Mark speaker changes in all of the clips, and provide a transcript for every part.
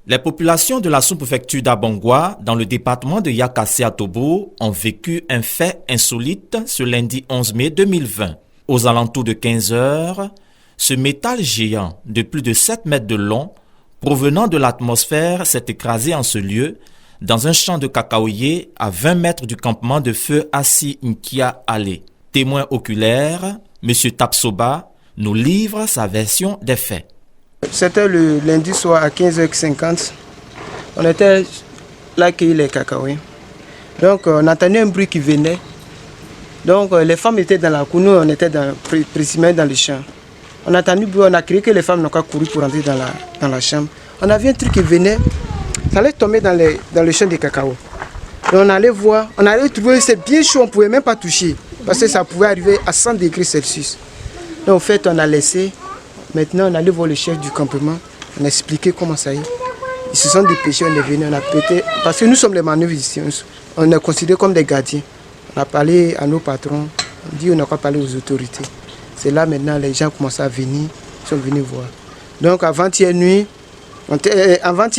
Speaker 1: Les populations de la sous-préfecture d'Abongwa, dans le département de Yakassé à Tobo, ont vécu un fait insolite ce lundi 11 mai 2020. Aux alentours de 15 heures, ce métal géant de plus de 7 mètres de long, provenant de l'atmosphère, s'est écrasé en ce lieu, dans un champ de cacaoyers à 20 mètres du campement de feu Assi Nkia Ale. Témoin oculaire, M. Tapsoba nous livre sa version des faits.
Speaker 2: C'était le lundi soir à 15h50. On était là à cueillir les cacahuètes. Donc on entendait un bruit qui venait. Donc les femmes étaient dans la cour, nous on était précisément dans le champ. On a entendu le bruit, on a crié que les femmes n'ont pas couru pour entrer dans la chambre. On a vu un truc qui venait, ça allait tomber dans le champ de cacao. Et on allait voir, on allait trouver, c'est bien chaud, on ne pouvait même pas toucher. Parce que ça pouvait arriver à 100 degrés Celsius. Donc en fait on a laissé. Maintenant, on allait voir le chef du campement, on a expliqué comment ça y est. Ils se sont dépêchés, on est venu, on a pété. Parce que nous sommes les manœuvres ici, on est considérés comme des gardiens. On a parlé à nos patrons, on dit on n'a pas parlé aux autorités. C'est là maintenant les gens commencent à venir, ils sont venus voir. Donc avant-hier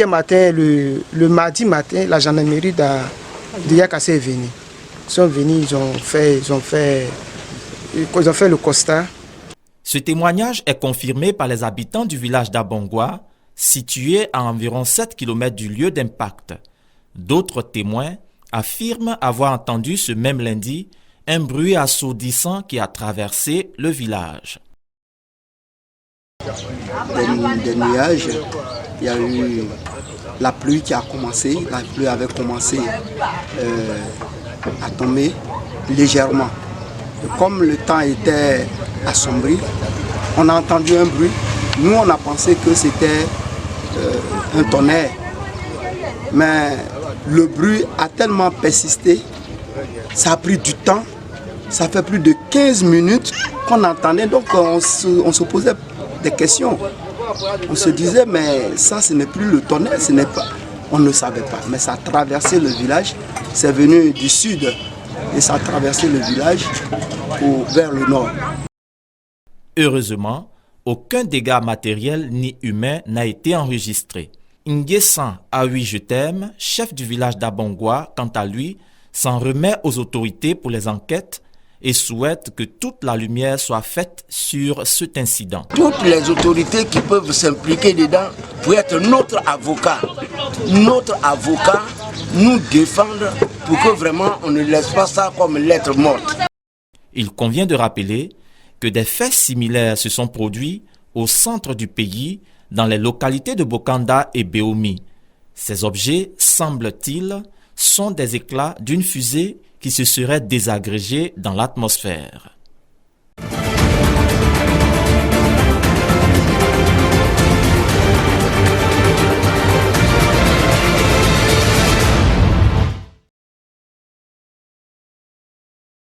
Speaker 2: matin, le mardi matin, la gendarmerie de Yakassé est venue. Ils sont venus, ils ont fait le constat.
Speaker 1: Ce témoignage est confirmé par les habitants du village d'Abongwa, situé à environ 7 km du lieu d'impact. D'autres témoins affirment avoir entendu ce même lundi un bruit assourdissant qui a traversé le village.
Speaker 3: Des nuages, il y a eu la pluie qui a commencé, la pluie avait commencé à tomber légèrement. Et comme le temps était assombri, on a entendu un bruit. Nous, on a pensé que c'était un tonnerre. Mais le bruit a tellement persisté, ça a pris du temps. Ça fait plus de 15 minutes qu'on entendait, donc on se posait des questions. On se disait, mais ça, ce n'est plus le tonnerre, on ne savait pas. Mais ça a traversé le village, c'est venu du sud et ça a traversé le village vers le nord.
Speaker 1: Heureusement, aucun dégât matériel ni humain n'a été enregistré. Nguessan Awi Je t'aime, chef du village d'Abongwa, quant à lui, s'en remet aux autorités pour les enquêtes et souhaite que toute la lumière soit faite sur cet incident.
Speaker 4: Toutes les autorités qui peuvent s'impliquer dedans pour être notre avocat nous défendre pour que vraiment on ne laisse pas ça comme lettre morte.
Speaker 1: Il convient de rappeler que des faits similaires se sont produits au centre du pays, dans les localités de Bokanda et Beomi. Ces objets, semble-t-il, sont des éclats d'une fusée qui se serait désagrégée dans l'atmosphère.